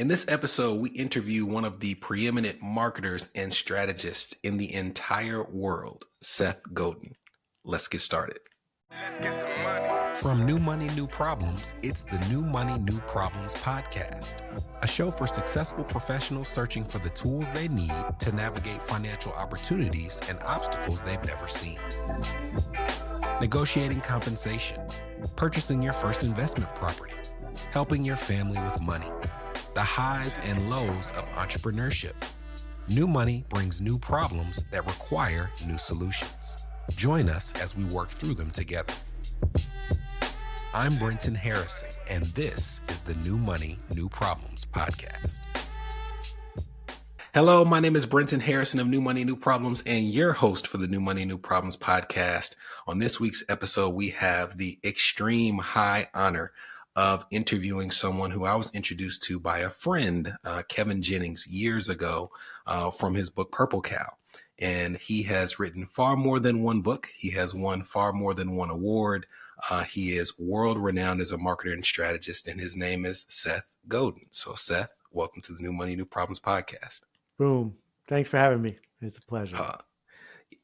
In this episode, we interview one of the preeminent marketers and strategists in the entire world, Seth Godin. Let's get started. Let's get some money. From New Money, New Problems, it's the New Money, New Problems podcast, a show for successful professionals searching for the tools they need to navigate financial opportunities and obstacles they've never seen. Negotiating compensation, purchasing your first investment property, helping your family with money, the highs and lows of entrepreneurship. New money brings new problems that require new solutions. Join us as we work through them together. I'm Brenton Harrison, and this is the New Money, New Problems podcast. Hello, my name is Brenton Harrison of New Money, New Problems, and your host for the New Money, New Problems podcast. On this week's episode, we have the extreme high honor of interviewing someone who I was introduced to by a friend, Kevin Jennings, years ago from his book, Purple Cow. And he has written far more than one book. He has won far more than one award. He is world renowned as a marketer and strategist, and his name is Seth Godin. So Seth, welcome to the New Money, New Problems podcast. Boom. Thanks for having me. It's a pleasure.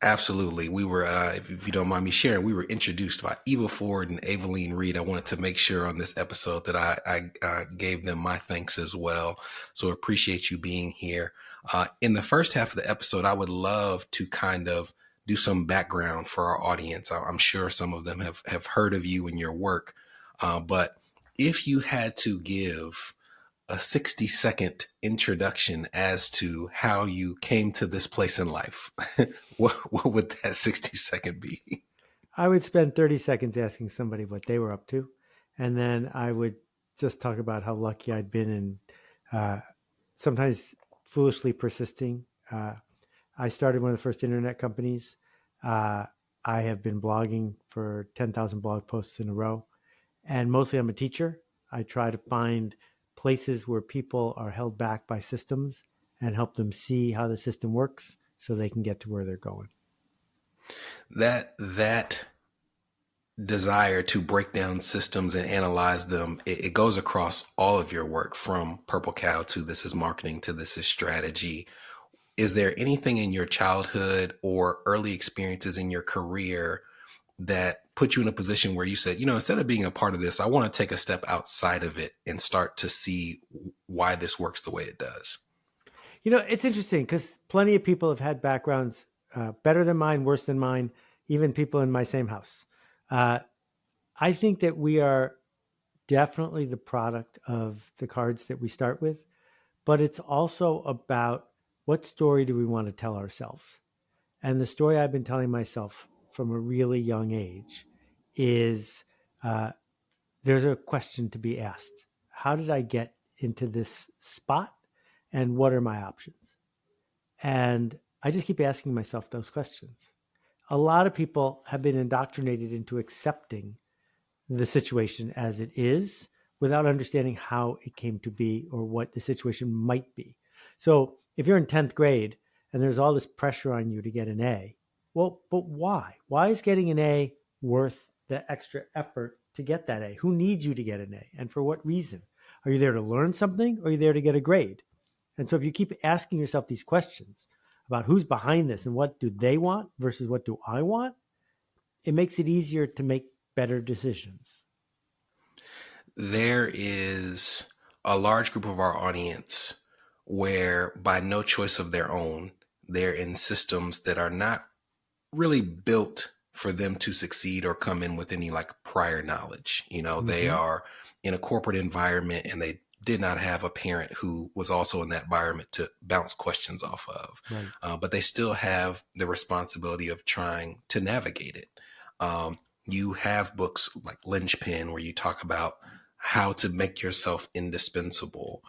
Absolutely. We were, if you don't mind me sharing, we were introduced by Eva Ford and Eveline Reed. I wanted to make sure on this episode that I gave them my thanks as well. So appreciate you being here. In the first half of the episode, I would love to kind of do some background for our audience. I'm sure some of them have heard of you and your work. But if you had to give a 60-second introduction as to how you came to this place in life, what would that 60-second be? I would spend 30 seconds asking somebody what they were up to. And then I would just talk about how lucky I'd been and sometimes foolishly persisting. I started one of the first internet companies. I have been blogging for 10,000 blog posts in a row. And mostly I'm a teacher. I try to find places where people are held back by systems and help them see how the system works so they can get to where they're going. That desire to break down systems and analyze them, it goes across all of your work, from Purple Cow to This Is Marketing to This Is Strategy. Is there anything in your childhood or early experiences in your career that put you in a position where you said, instead of being a part of this, I want to take a step outside of it and start to see why this works the way it does? It's interesting because plenty of people have had backgrounds better than mine, worse than mine, even people in my same house. I think that we are definitely the product of the cards that we start with, but it's also about what story do we want to tell ourselves? And the story I've been telling myself from a really young age is there's a question to be asked. How did I get into this spot? And what are my options? And I just keep asking myself those questions. A lot of people have been indoctrinated into accepting the situation as it is without understanding how it came to be or what the situation might be. So if you're in 10th grade and there's all this pressure on you to get an A, well, but why? Why is getting an A worth the extra effort to get that A? Who needs you to get an A? And for what reason? Are you there to learn something or are you there to get a grade? And so if you keep asking yourself these questions about who's behind this and what do they want versus what do I want, it makes it easier to make better decisions. There is a large group of our audience where, by no choice of their own, they're in systems that are not really built for them to succeed or come in with any prior knowledge. They are in a corporate environment and they did not have a parent who was also in that environment to bounce questions off of. Right. But they still have the responsibility of trying to navigate it. You have books like Lynchpin where you talk about how to make yourself indispensable.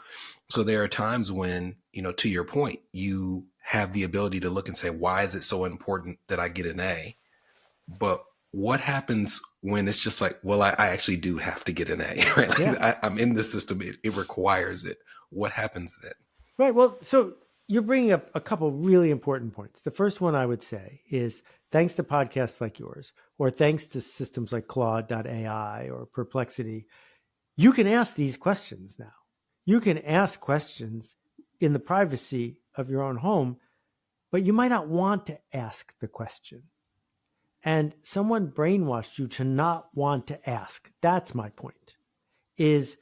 So there are times when, to your point, you have the ability to look and say, why is it so important that I get an A? But what happens when it's just well, I actually do have to get an A, right? Yeah. I'm in the system. It requires it. What happens then? Right. Well, so you're bringing up a couple really important points. The first one I would say is thanks to podcasts like yours, or thanks to systems like Claude.ai or Perplexity, you can ask these questions now. You can ask questions in the privacy of your own home, but you might not want to ask the question. And someone brainwashed you to not want to ask. That's my point. Is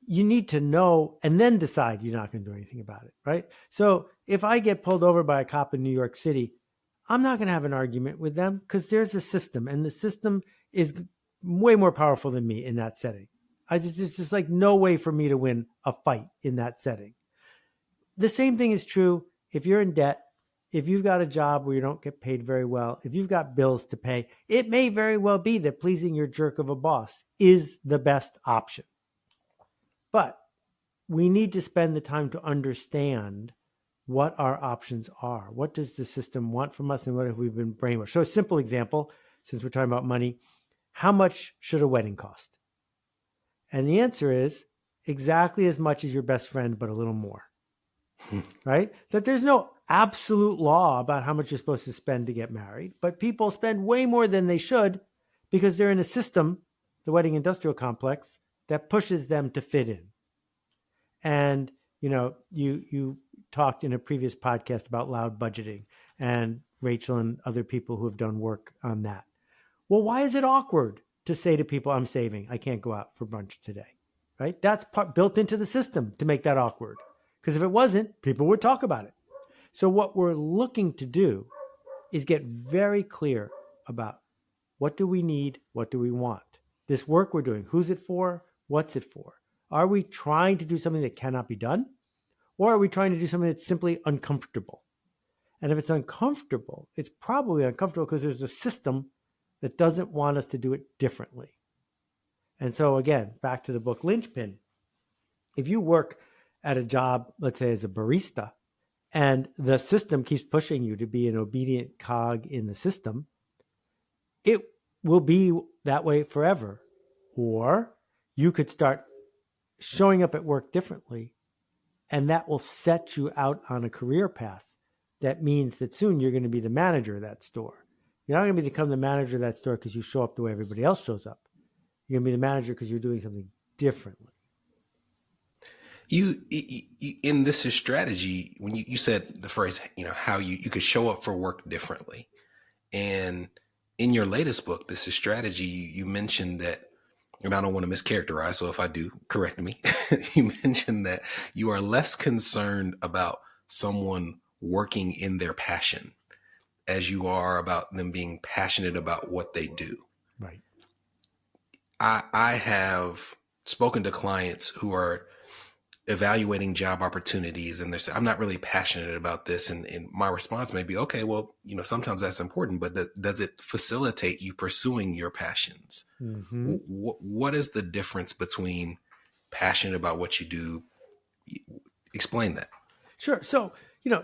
you need to know and then decide you're not going to do anything about it, right? So if I get pulled over by a cop in New York City, I'm not going to have an argument with them because there's a system, and the system is way more powerful than me in that setting. It's just like no way for me to win a fight in that setting. The same thing is true if you're in debt, if you've got a job where you don't get paid very well, if you've got bills to pay. It may very well be that pleasing your jerk of a boss is the best option. But we need to spend the time to understand what our options are. What does the system want from us, and what have we been brainwashed? So a simple example, since we're talking about money, how much should a wedding cost? And the answer is exactly as much as your best friend, but a little more, right? That there's no absolute law about how much you're supposed to spend to get married, but people spend way more than they should because they're in a system, the wedding industrial complex, that pushes them to fit in. And, you talked in a previous podcast about loud budgeting, and Rachel and other people who have done work on that. Well, why is it awkward to say to people, I'm saving, I can't go out for brunch today, right? That's built into the system to make that awkward. Because if it wasn't, people would talk about it. So what we're looking to do is get very clear about what do we need, what do we want? This work we're doing, who's it for, what's it for? Are we trying to do something that cannot be done? Or are we trying to do something that's simply uncomfortable? And if it's uncomfortable, it's probably uncomfortable because there's a system that doesn't want us to do it differently. And so again, back to the book Linchpin, if you work at a job, let's say as a barista, and the system keeps pushing you to be an obedient cog in the system, it will be that way forever. Or you could start showing up at work differently, and that will set you out on a career path. That means that soon you're going to be the manager of that store. You're not going to become the manager of that store because you show up the way everybody else shows up. You're going to be the manager because you're doing something differently. You in this is strategy, when you said the phrase, how you could show up for work differently. And in your latest book, This is Strategy, you mentioned that, and I don't want to mischaracterize, so if I do, correct me. You mentioned that you are less concerned about someone working in their passion as you are about them being passionate about what they do. Right. I have spoken to clients who are evaluating job opportunities, and they're saying, I'm not really passionate about this. And my response may be, okay, well, sometimes that's important, but does it facilitate you pursuing your passions? Mm-hmm. What is the difference between passionate about what you do? Explain that. Sure. So,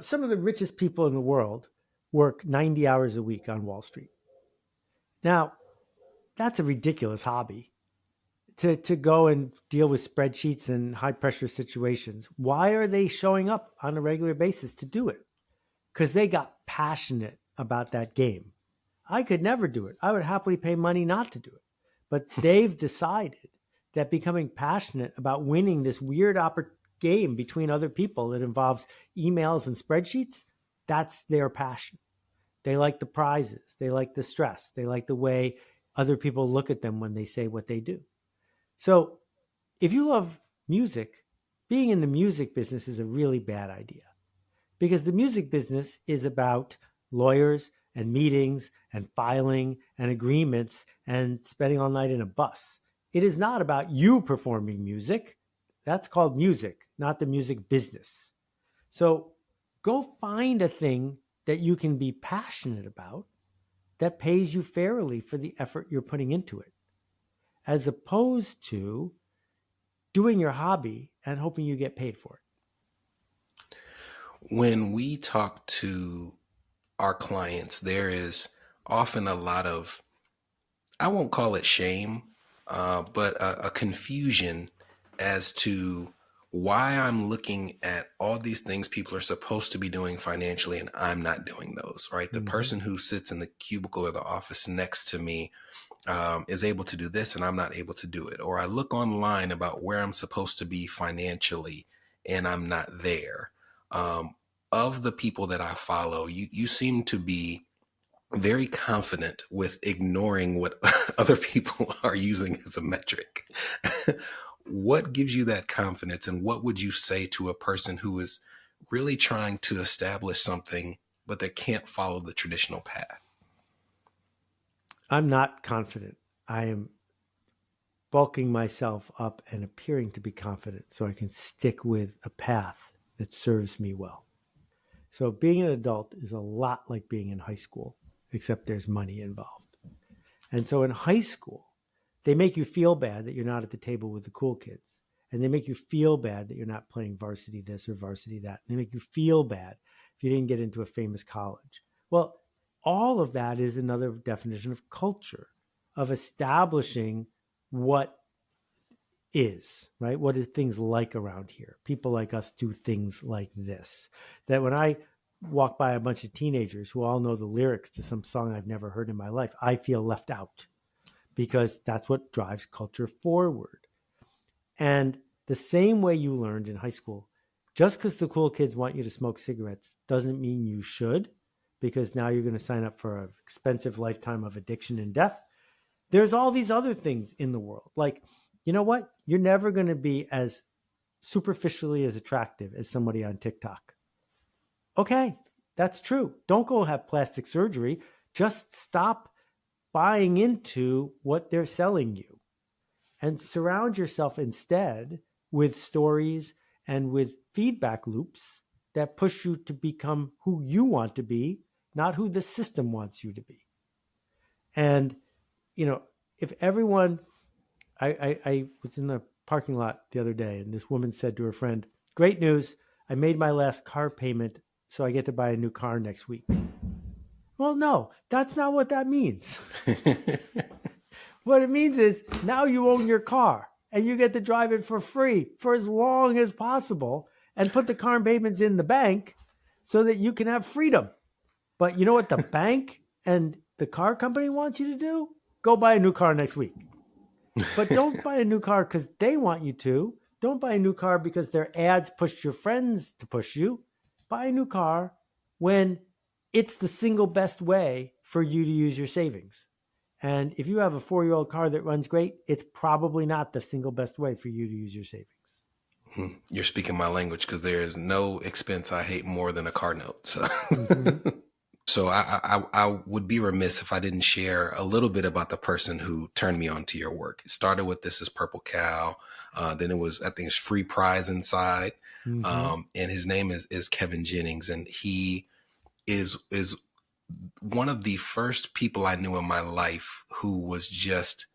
some of the richest people in the world work 90 hours a week on Wall Street. Now, that's a ridiculous hobby. To go and deal with spreadsheets and high pressure situations. Why are they showing up on a regular basis to do it? Because they got passionate about that game. I could never do it. I would happily pay money not to do it. But they've decided that becoming passionate about winning this weird game between other people that involves emails and spreadsheets, that's their passion. They like the prizes. They like the stress. They like the way other people look at them when they say what they do. So if you love music, being in the music business is a really bad idea, because the music business is about lawyers and meetings and filing and agreements and spending all night in a bus. It is not about you performing music. That's called music, not the music business. So go find a thing that you can be passionate about that pays you fairly for the effort you're putting into it, as opposed to doing your hobby and hoping you get paid for it. When we talk to our clients, there is often a lot of, I won't call it shame, but a confusion as to why I'm looking at all these things people are supposed to be doing financially and I'm not doing those, right? The person who sits in the cubicle or the office next to me is able to do this and I'm not able to do it. Or I look online about where I'm supposed to be financially and I'm not there. Of the people that I follow, you seem to be very confident with ignoring what other people are using as a metric. What gives you that confidence, and what would you say to a person who is really trying to establish something, but they can't follow the traditional path? I'm not confident. I am bulking myself up and appearing to be confident so I can stick with a path that serves me well. So being an adult is a lot like being in high school, except there's money involved. And so in high school, they make you feel bad that you're not at the table with the cool kids. And they make you feel bad that you're not playing varsity this or varsity that. And they make you feel bad if you didn't get into a famous college. Well, all of that is another definition of culture, of establishing what is, right? What are things like around here? People like us do things like this. That when I walk by a bunch of teenagers who all know the lyrics to some song I've never heard in my life, I feel left out because that's what drives culture forward. And the same way you learned in high school, just because the cool kids want you to smoke cigarettes doesn't mean you should, because now you're going to sign up for an expensive lifetime of addiction and death. There's all these other things in the world. Like, you know what? You're never going to be as superficially as attractive as somebody on TikTok. Okay, that's true. Don't go have plastic surgery. Just stop buying into what they're selling you and surround yourself instead with stories and with feedback loops that push you to become who you want to be, not who the system wants you to be. And, you know, if everyone, I was in the parking lot the other day and this woman said to her friend, "Great news, I made my last car payment, so I get to buy a new car next week." Well, no, that's not what that means. What it means is now you own your car and you get to drive it for free for as long as possible and put the car payments in the bank so that you can have freedom. But you know what the bank and the car company wants you to do? Go buy a new car next week. But don't buy a new car because they want you to. Don't buy a new car because their ads push your friends to push you. Buy a new car when it's the single best way for you to use your savings. And if you have a 4-year-old car that runs great, it's probably not the single best way for you to use your savings. You're speaking my language, because there is no expense I hate more than a car note. So, so I would be remiss if I didn't share a little bit about the person who turned me on to your work. It started with This Is Purple Cow. Then it was, I think it's Free Prize Inside. And his name is Kevin Jennings. And he is one of the first people I knew in my life who was just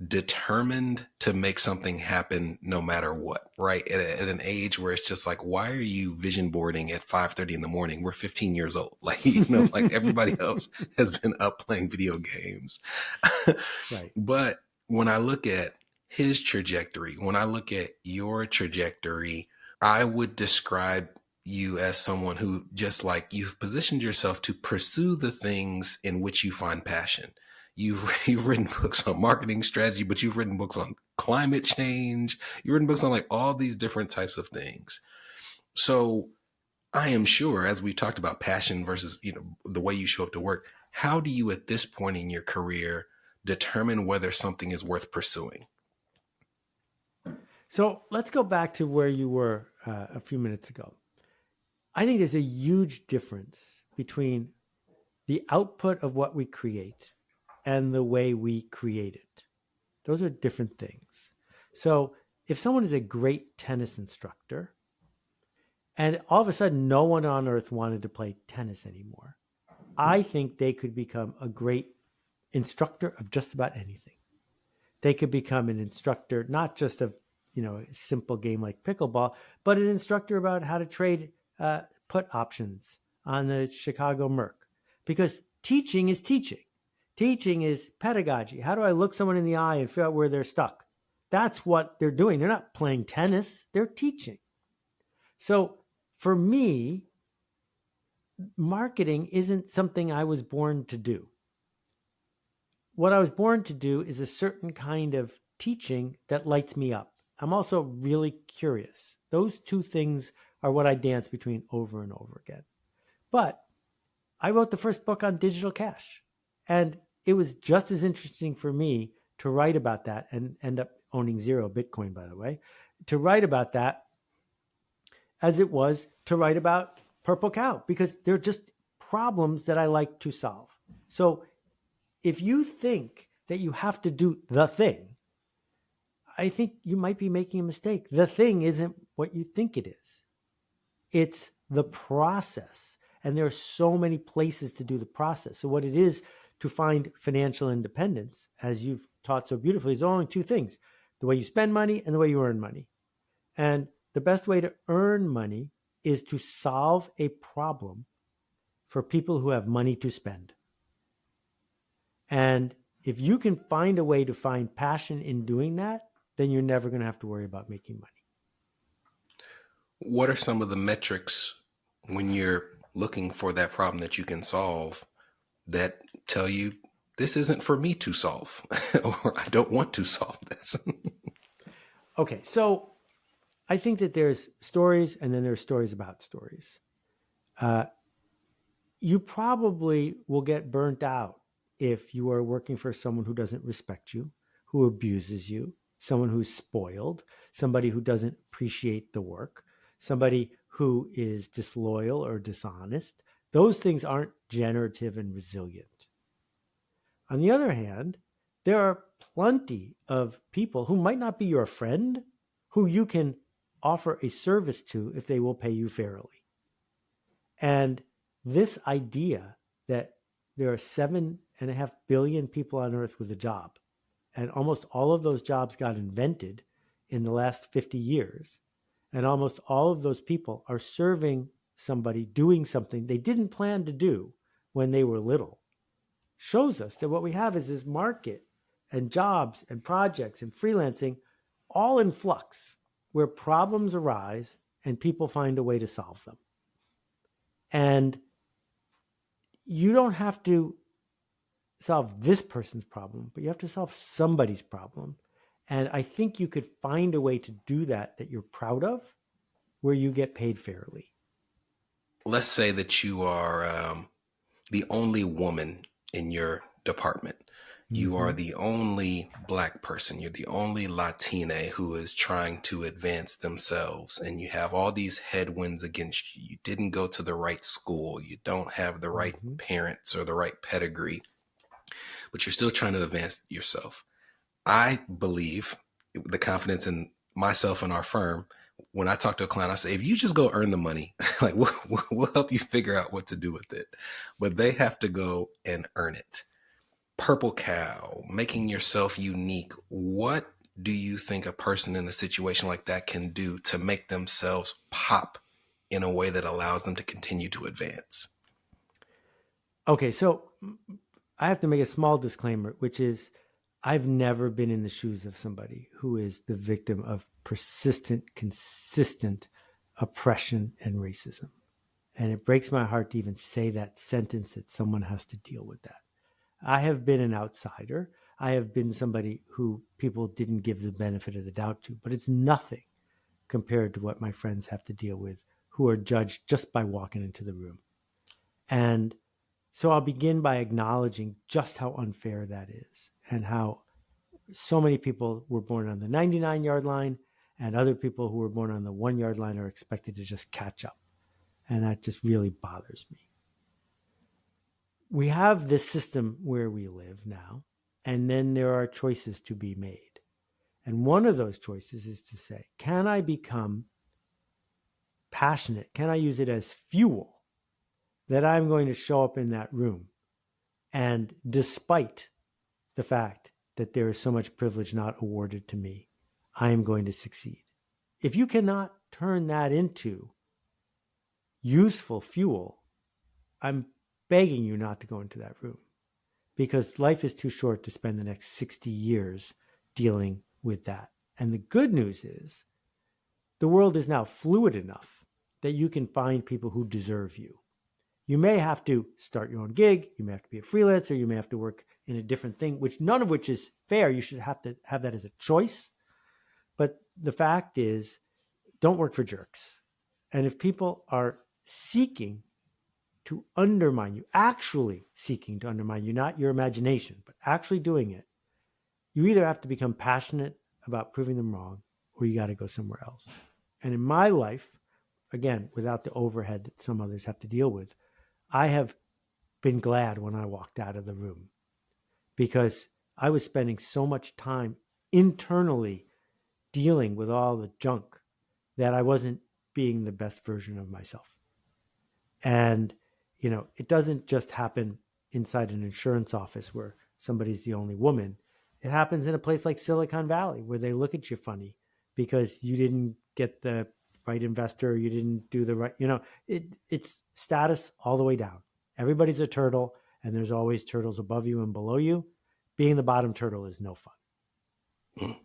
determined to make something happen no matter what, right? At an age where it's just like, why are you vision boarding at 5:30 in the morning? We're 15 years old. Like, you know, like everybody else has been up playing video games. Right. But when I look at his trajectory, when I look at your trajectory, I would describe you as someone who, just like, you've positioned yourself to pursue the things in which you find passion. You've written books on marketing strategy, but you've written books on climate change. You've written books on like all these different types of things. So I am sure, as we talked about passion versus, you know, the way you show up to work, how do you at this point in your career determine whether something is worth pursuing? So let's go back to where you were a few minutes ago. I think there's a huge difference between the output of what we create and the way we create it. Those are different things. So if someone is a great tennis instructor and all of a sudden no one on earth wanted to play tennis anymore, I think they could become a great instructor of just about anything. They could become an instructor, not just of, you know, a simple game like pickleball, but an instructor about how to trade put options on the Chicago Merc, because teaching is teaching. Teaching is pedagogy. How do I look someone in the eye and figure out where they're stuck? That's what they're doing. They're not playing tennis. They're teaching. So for me, marketing isn't something I was born to do. what I was born to do is a certain kind of teaching that lights me up. I'm also really curious. Those two things are what I dance between over and over again. But I wrote the first book on digital cash. And it was just as interesting for me to write about that and end up owning zero Bitcoin, by the way, to write about that as it was to write about Purple Cow, because they're just problems that I like to solve. So if you think that you have to do the thing, I think you might be making a mistake. The thing isn't what you think it is. It's the process. And there are so many places to do the process. So what it is to find financial independence, as you've taught so beautifully, is only two things: the way you spend money and the way you earn money. And the best way to earn money is to solve a problem for people who have money to spend. And if you can find a way to find passion in doing that, then you're never going to have to worry about making money. What are some of the metrics when you're looking for that problem that you can solve that tell you this isn't for me to solve or I don't want to solve this? Okay, so I think that there's stories and then there's stories about stories. You probably will get burnt out if you are working for someone who doesn't respect you, who abuses you, someone who's spoiled, somebody who doesn't appreciate the work, somebody who is disloyal or dishonest. Those things aren't generative and resilient. On the other hand, there are plenty of people who might not be your friend, who you can offer a service to if they will pay you fairly. And this idea that there are 7.5 billion people on earth with a job, and almost all of those jobs got invented in the last 50 years, and almost all of those people are serving somebody, doing something they didn't plan to do when they were little, shows us that what we have is this market and jobs and projects and freelancing all in flux, where problems arise and people find a way to solve them. And you don't have to solve this person's problem, but you have to solve somebody's problem. And I think you could find a way to do that you're proud of, where you get paid fairly. Let's say that you are the only woman in your department. You are the only Black person. You're the only Latina who is trying to advance themselves. And you have all these headwinds against you. You didn't go to the right school. You don't have the right parents or the right pedigree, but you're still trying to advance yourself. I believe the confidence in myself and our firm. When I talk to a client, I say, if you just go earn the money, like we'll help you figure out what to do with it. But they have to go and earn it. Purple Cow, making yourself unique. What do you think a person in a situation like that can do to make themselves pop in a way that allows them to continue to advance? Okay, so I have to make a small disclaimer, which is I've never been in the shoes of somebody who is the victim of persistent, consistent oppression and racism. And it breaks my heart to even say that sentence, that someone has to deal with that. I have been an outsider. I have been somebody who people didn't give the benefit of the doubt to, but it's nothing compared to what my friends have to deal with, who are judged just by walking into the room. And so I'll begin by acknowledging just how unfair that is, and how so many people were born on the 99-yard line, and other people who were born on the 1-yard line are expected to just catch up. And that just really bothers me. We have this system where we live now, and then there are choices to be made. And one of those choices is to say, can I become passionate? Can I use it as fuel that I'm going to show up in that room, and despite the fact that there is so much privilege not awarded to me, I am going to succeed? If you cannot turn that into useful fuel, I'm begging you not to go into that room, because life is too short to spend the next 60 years dealing with that. And the good news is the world is now fluid enough that you can find people who deserve you. You may have to start your own gig. You may have to be a freelancer. You may have to work in a different thing, which none of which is fair. You should have to have that as a choice. But the fact is, don't work for jerks. And if people are seeking to undermine you, actually seeking to undermine you, not your imagination, but actually doing it, you either have to become passionate about proving them wrong, or you got to go somewhere else. And in my life, again, without the overhead that some others have to deal with, I have been glad when I walked out of the room, because I was spending so much time internally dealing with all the junk that I wasn't being the best version of myself. And, it doesn't just happen inside an insurance office where somebody's the only woman. It happens in a place like Silicon Valley, where they look at you funny because you didn't get the right investor, you didn't do the right, it's status all the way down. Everybody's a turtle, and there's always turtles above you and below you. Being the bottom turtle is no fun.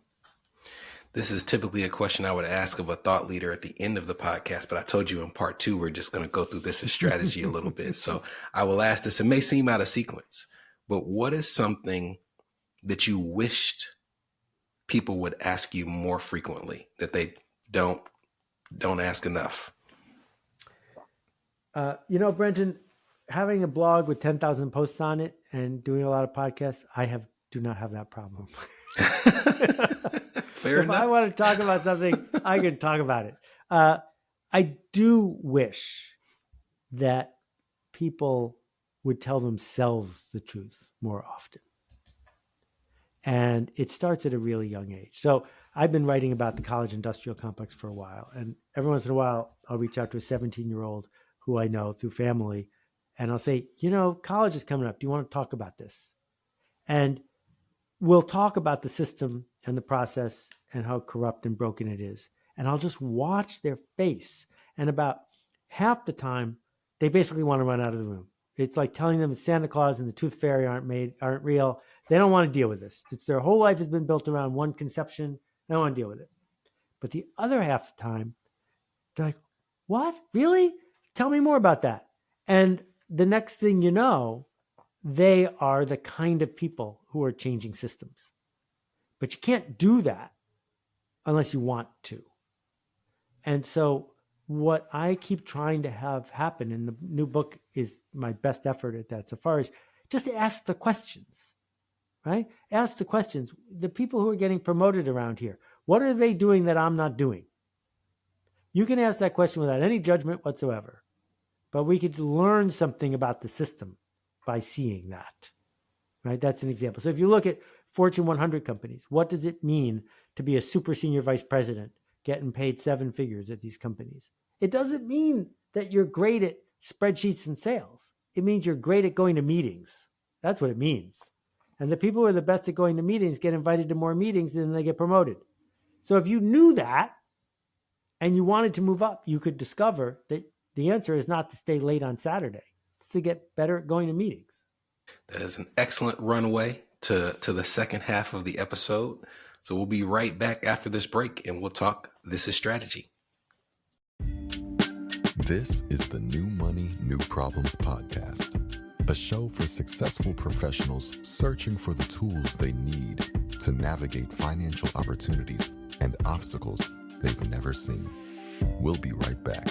This is typically a question I would ask of a thought leader at the end of the podcast, but I told you in part 2, we're just going to go through this as strategy a little bit. So I will ask this. It may seem out of sequence, but what is something that you wished people would ask you more frequently that they don't ask enough? Brenton, having a blog with 10,000 posts on it and doing a lot of podcasts, do not have that problem. Fair enough. If I want to talk about something, I can talk about it. I do wish that people would tell themselves the truth more often. And it starts at a really young age. So I've been writing about the college industrial complex for a while. And every once in a while, I'll reach out to a 17-year-old who I know through family. And I'll say, college is coming up. Do you want to talk about this? And we'll talk about the system and the process and how corrupt and broken it is. And I'll just watch their face. And about half the time, they basically want to run out of the room. It's like telling them Santa Claus and the Tooth Fairy aren't real. They don't want to deal with this. It's their whole life has been built around one conception. They don't want to deal with it. But the other half of the time, they're like, what? Really? Tell me more about that. And the next thing you know, they are the kind of people who are changing systems. But you can't do that unless you want to. And so what I keep trying to have happen, and the new book is my best effort at that so far, is just to ask the questions, right? Ask the questions. The people who are getting promoted around here, what are they doing that I'm not doing? You can ask that question without any judgment whatsoever, but we could learn something about the system by seeing that, right? That's an example. So if you look at Fortune 100 companies, what does it mean to be a super senior vice president getting paid 7 figures at these companies? It doesn't mean that you're great at spreadsheets and sales. It means you're great at going to meetings. That's what it means. And the people who are the best at going to meetings get invited to more meetings and then they get promoted. So if you knew that and you wanted to move up, you could discover that the answer is not to stay late on Saturday. It's to get better at going to meetings. That is an excellent runway to the second half of the episode. So we'll be right back after this break and we'll talk This is Strategy. This is the New Money, New Problems podcast, a show for successful professionals searching for the tools they need to navigate financial opportunities and obstacles they've never seen. We'll be right back.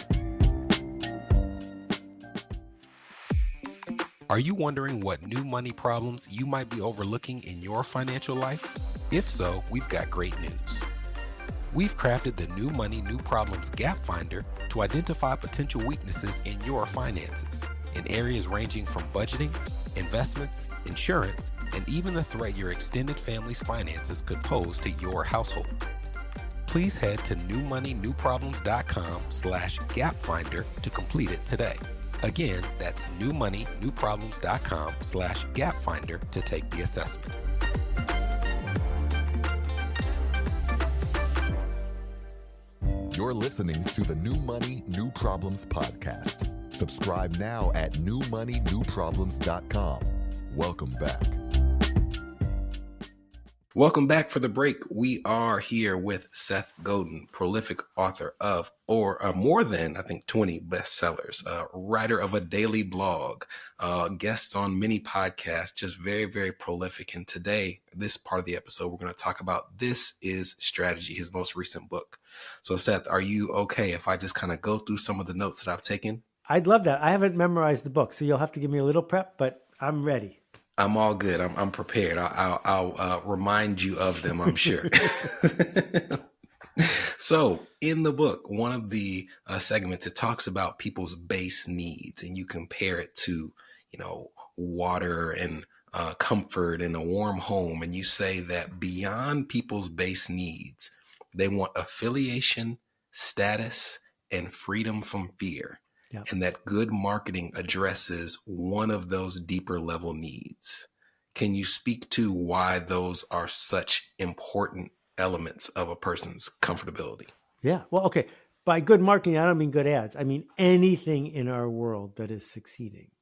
Are you wondering what new money problems you might be overlooking in your financial life? If so, we've got great news. We've crafted the New Money, New Problems Gap Finder to identify potential weaknesses in your finances in areas ranging from budgeting, investments, insurance, and even the threat your extended family's finances could pose to your household. Please head to newmoneynewproblems.com/gapfinder to complete it today. Again, that's newmoneynewproblems.com/gapfinder to take the assessment. You're listening to the New Money, New Problems podcast. Subscribe now at newmoneynewproblems.com. Welcome back. Welcome back for the break. We are here with Seth Godin, prolific author of more than, I think, 20 bestsellers, writer of a daily blog, guests on many podcasts, just very, very prolific. And today, this part of the episode, we're going to talk about This Is Strategy, his most recent book. So, Seth, are you okay if I just kind of go through some of the notes that I've taken? I'd love that. I haven't memorized the book, so you'll have to give me a little prep, but I'm ready. I'm all good. I'm prepared. I'll remind you of them, I'm sure. So in the book, one of the segments, it talks about people's base needs, and you compare it to, water and comfort and a warm home. And you say that beyond people's base needs, they want affiliation, status, and freedom from fear. Yep. And that good marketing addresses one of those deeper level needs. Can you speak to why those are such important elements of a person's comfortability? Yeah. Well, okay. By good marketing, I don't mean good ads. I mean anything in our world that is succeeding.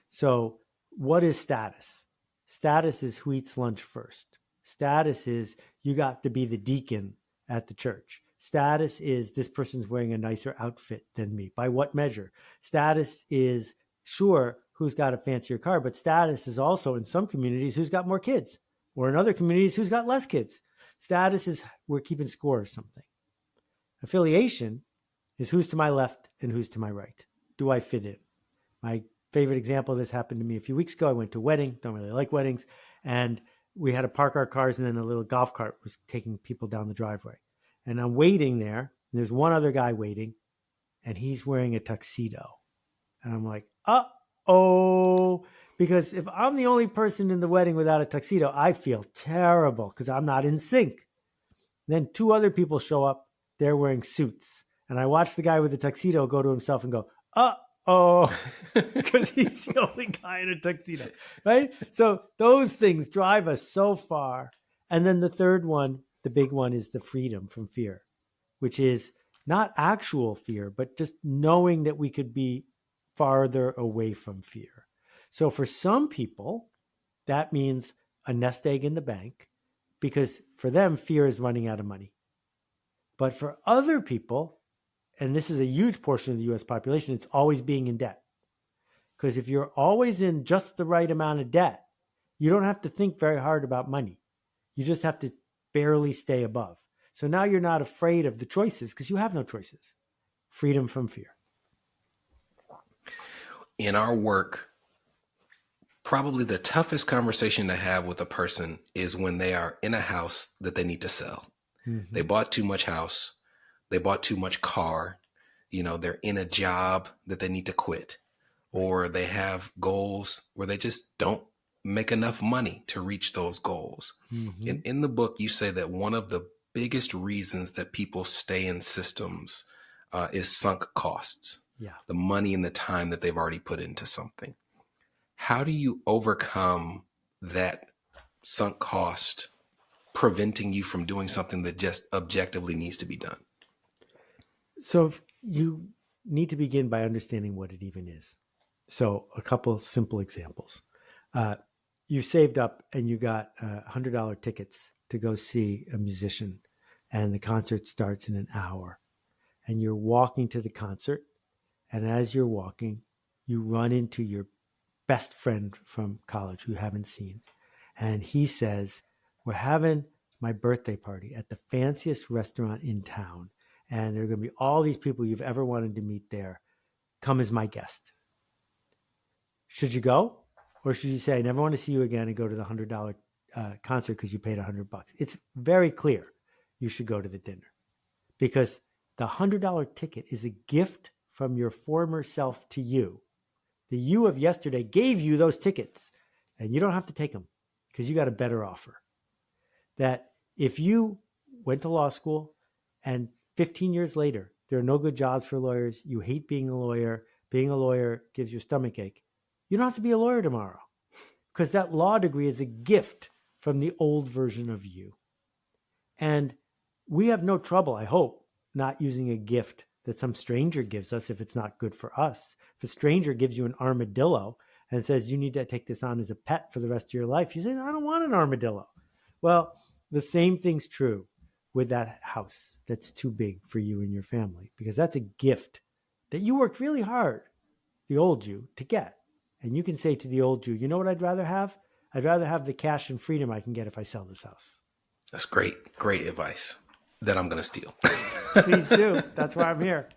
So what is status? Status is who eats lunch first. Status is you got to be the deacon at the church. Status is this person's wearing a nicer outfit than me. By what measure? Status is, sure, who's got a fancier car, but status is also in some communities who's got more kids, or in other communities who's got less kids. Status is we're keeping score of something. Affiliation is who's to my left and who's to my right. Do I fit in? My favorite example of this happened to me a few weeks ago. I went to a wedding, don't really like weddings, and we had to park our cars, and then a little golf cart was taking people down the driveway. And I'm waiting there, and there's one other guy waiting, and he's wearing a tuxedo. And I'm like, uh-oh. Because if I'm the only person in the wedding without a tuxedo, I feel terrible because I'm not in sync. Then two other people show up. They're wearing suits. And I watch the guy with the tuxedo go to himself and go, uh-oh, because he's the only guy in a tuxedo, right? So those things drive us so far. And then the third one, the big one, is the freedom from fear, which is not actual fear, but just knowing that we could be farther away from fear. So for some people, that means a nest egg in the bank, because for them, fear is running out of money. But for other people, and this is a huge portion of the US population, it's always being in debt. Because if you're always in just the right amount of debt, you don't have to think very hard about money. You just have to barely stay above. So now you're not afraid of the choices because you have no choices. Freedom from fear. In our work, probably the toughest conversation to have with a person is when they are in a house that they need to sell. Mm-hmm. They bought too much house. They bought too much car. They're in a job that they need to quit, or they have goals where they just don't make enough money to reach those goals. Mm-hmm. And in the book, you say that one of the biggest reasons that people stay in systems is sunk costs. Yeah. The money and the time that they've already put into something. How do you overcome that sunk cost preventing you from doing something that just objectively needs to be done? So you need to begin by understanding what it even is. So a couple simple examples. You saved up and you got $100 tickets to go see a musician, and the concert starts in an hour. And you're walking to the concert, and as you're walking, you run into your best friend from college who you haven't seen. And he says, we're having my birthday party at the fanciest restaurant in town, and there are going to be all these people you've ever wanted to meet there. Come as my guest. Should you go? Or should you say, I never want to see you again, and go to the $100 concert because you paid $100? It's very clear you should go to the dinner, because the $100 ticket is a gift from your former self to you. The you of yesterday gave you those tickets, and you don't have to take them because you got a better offer. That if you went to law school and 15 years later, there are no good jobs for lawyers, you hate being a lawyer gives you a stomach ache, you don't have to be a lawyer tomorrow, because that law degree is a gift from the old version of you. And we have no trouble, I hope, not using a gift that some stranger gives us if it's not good for us. If a stranger gives you an armadillo and says you need to take this on as a pet for the rest of your life, you say, I don't want an armadillo. Well, The same thing's true with that house that's too big for you and your family, because that's a gift that you worked really hard, the old you, to get. And you can say to the old you, you know what I'd rather have? I'd rather have the cash and freedom I can get if I sell this house. That's great. Great advice that I'm going to steal. Please do. That's why I'm here.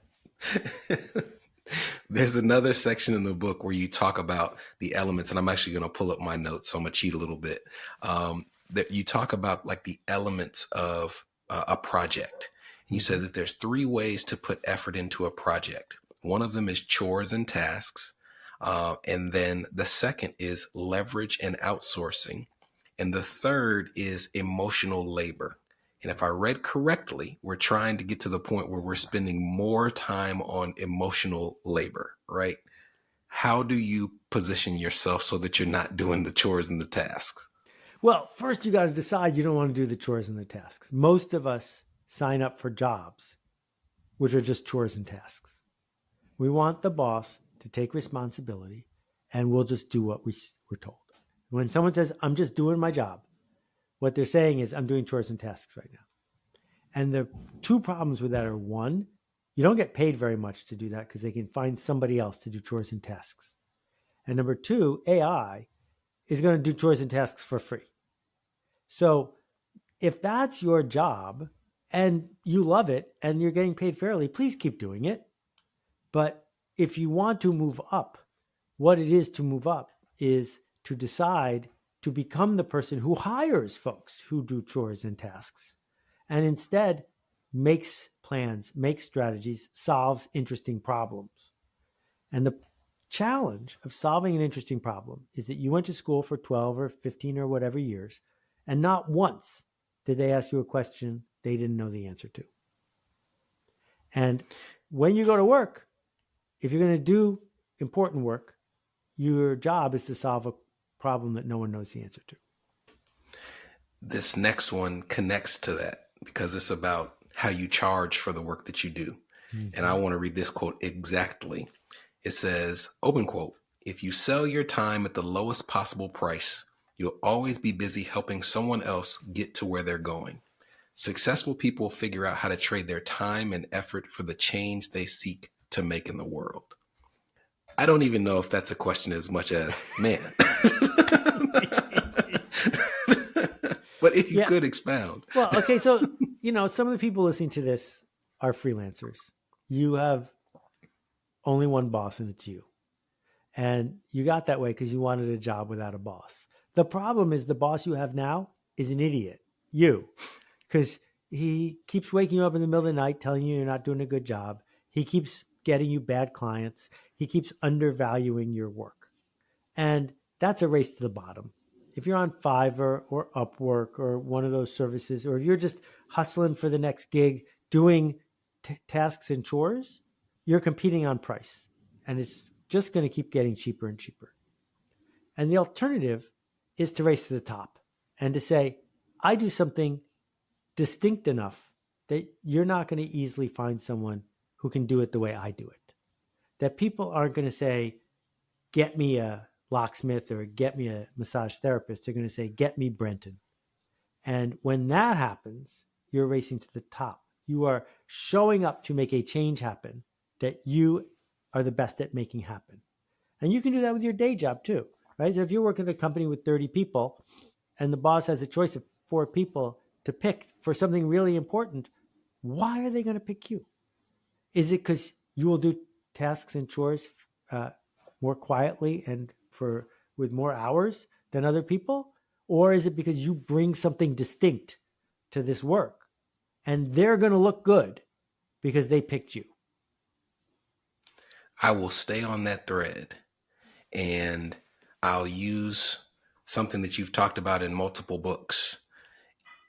There's another section in the book where you talk about the elements, and I'm actually going to pull up my notes, so I'm going to cheat a little bit. That you talk about like the elements of a project. And you said that there's 3 ways to put effort into a project. One of them is chores and tasks. And then the second is leverage and outsourcing. And the third is emotional labor. And if I read correctly, we're trying to get to the point where we're spending more time on emotional labor, right? How do you position yourself so that you're not doing the chores and the tasks? Well, first you got to decide you don't want to do the chores and the tasks. Most of us sign up for jobs, which are just chores and tasks. We want the boss to take responsibility, and we'll just do what we're told. When someone says, I'm just doing my job, what they're saying is, I'm doing chores and tasks right now. And the 2 problems with that are, 1, you don't get paid very much to do that because they can find somebody else to do chores and tasks. And number 2, AI is going to do chores and tasks for free. So if that's your job and you love it and you're getting paid fairly, please keep doing it. But if you want to move up, what it is to move up is to decide to become the person who hires folks who do chores and tasks, and instead makes plans, makes strategies, solves interesting problems. And the challenge of solving an interesting problem is that you went to school for 12 or 15 or whatever years, and not once did they ask you a question they didn't know the answer to. And when you go to work, if you're going to do important work, your job is to solve a problem that no one knows the answer to. This next one connects to that because it's about how you charge for the work that you do. Mm-hmm. And I want to read this quote exactly. It says, open quote, "If you sell your time at the lowest possible price, you'll always be busy helping someone else get to where they're going. Successful people figure out how to trade their time and effort for the change they seek to make in the world." I don't even know if that's a question as much as, man. But if you could expound. Well, okay, so, some of the people listening to this are freelancers. You have only one boss, and it's you. And you got that way because you wanted a job without a boss. The problem is the boss you have now is an idiot, you, because he keeps waking you up in the middle of the night telling you you're not doing a good job. He keeps getting you bad clients. He keeps undervaluing your work. And that's a race to the bottom. If you're on Fiverr or Upwork or one of those services, or if you're just hustling for the next gig, doing tasks and chores, you're competing on price. And it's just going to keep getting cheaper and cheaper. And the alternative is to race to the top and to say, I do something distinct enough that you're not going to easily find someone who can do it the way I do it. That people aren't going to say, get me a locksmith or get me a massage therapist. They're going to say, get me Brenton. And when that happens, you're racing to the top. You are showing up to make a change happen that you are the best at making happen. And you can do that with your day job too, right? So if you're working at a company with 30 people and the boss has a choice of 4 people to pick for something really important, why are they going to pick you? Is it because you will do tasks and chores more quietly and with more hours than other people? Or is it because you bring something distinct to this work and they're going to look good because they picked you? I will stay on that thread, and I'll use something that you've talked about in multiple books.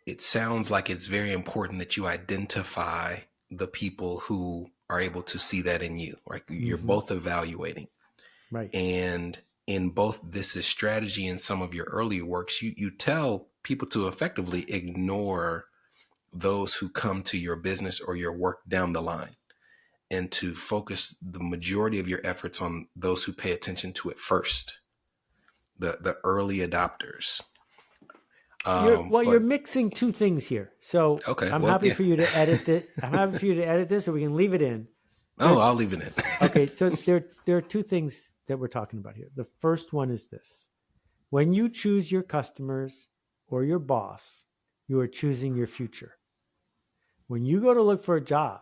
It sounds like it's very important that you identify the people who are able to see that in you. Right? You're both evaluating. Right. And in both This Is Strategy and some of your earlier works, you tell people to effectively ignore those who come to your business or your work down the line, and to focus the majority of your efforts on those who pay attention to it first, the early adopters. You're mixing two things here. So Okay, I'm well, happy yeah. for you to edit this. I'm happy for you to edit this, or we can leave it in. Oh, I'll leave it in. Okay, so there are two things that we're talking about here. The first one is this. When you choose your customers or your boss, you are choosing your future. When you go to look for a job,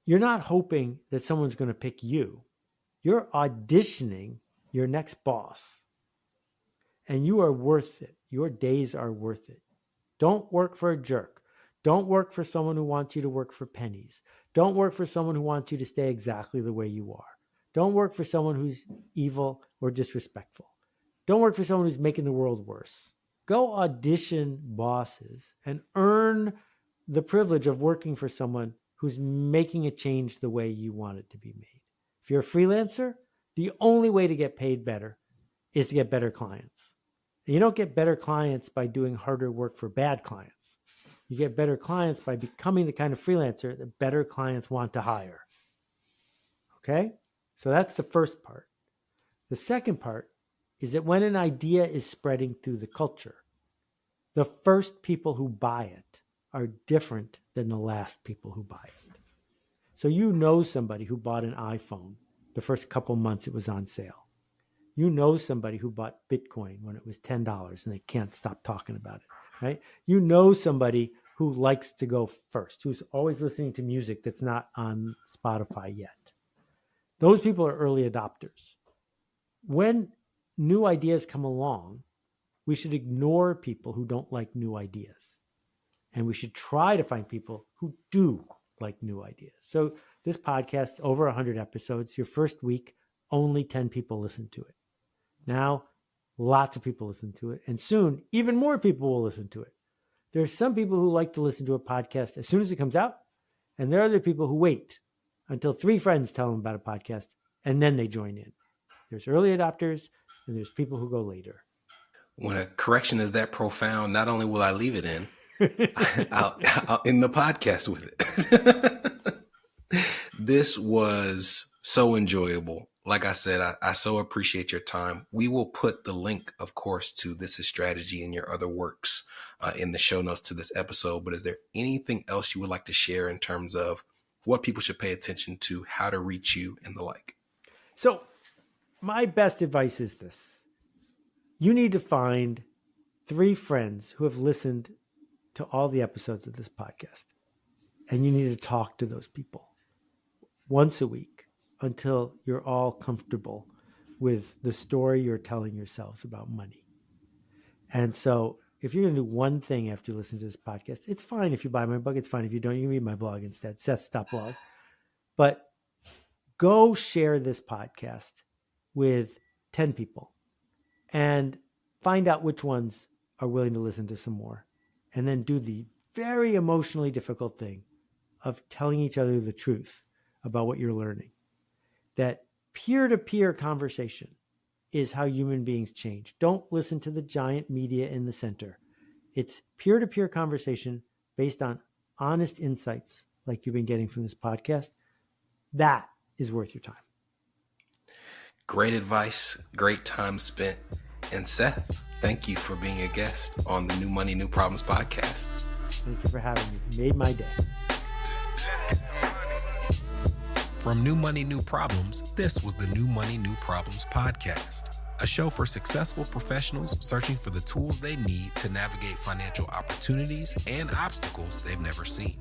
you're not hoping that someone's going to pick you. You're auditioning your next boss. And you are worth it. Your days are worth it. Don't work for a jerk. Don't work for someone who wants you to work for pennies. Don't work for someone who wants you to stay exactly the way you are. Don't work for someone who's evil or disrespectful. Don't work for someone who's making the world worse. Go audition bosses and earn the privilege of working for someone who's making a change the way you want it to be made. If you're a freelancer, the only way to get paid better is to get better clients. And you don't get better clients by doing harder work for bad clients. You get better clients by becoming the kind of freelancer that better clients want to hire. Okay? So that's the first part. The second part is that when an idea is spreading through the culture, the first people who buy it are different than the last people who buy it. So you know somebody who bought an iPhone the first couple months it was on sale. You know somebody who bought Bitcoin when it was $10 and they can't stop talking about it, right? You know somebody who likes to go first, who's always listening to music that's not on Spotify yet. Those people are early adopters. When new ideas come along, we should ignore people who don't like new ideas. And we should try to find people who do like new ideas. So this podcast, over 100 episodes, your first week, only 10 people listen to it. Now, lots of people listen to it. And soon, even more people will listen to it. There's some people who like to listen to a podcast as soon as it comes out. And there are other people who wait until 3 friends tell them about a podcast, and then they join in. There's early adopters, and there's people who go later. When a correction is that profound, not only will I leave it in, I'll end the podcast with it. This was so enjoyable. Like I said, I so appreciate your time. We will put the link, of course, to This Is Strategy and your other works in the show notes to this episode. But is there anything else you would like to share in terms of what people should pay attention to, how to reach you, and the like? So my best advice is this. You need to find 3 friends who have listened to all the episodes of this podcast. And you need to talk to those people once a week until you're all comfortable with the story you're telling yourselves about money. And so if you're going to do one thing after you listen to this podcast, it's fine if you buy my book. It's fine if you don't. You can read my blog instead, Seth.blog. But go share this podcast with 10 people and find out which ones are willing to listen to some more. And then do the very emotionally difficult thing of telling each other the truth about what you're learning. That peer-to-peer conversation is how human beings change. Don't listen to the giant media in the center. It's peer-to-peer conversation based on honest insights like you've been getting from this podcast. That is worth your time. Great advice, great time spent. And Seth, thank you for being a guest on the New Money, New Problems podcast. Thank you for having me. You made my day. From New Money, New Problems, this was the New Money, New Problems podcast, a show for successful professionals searching for the tools they need to navigate financial opportunities and obstacles they've never seen.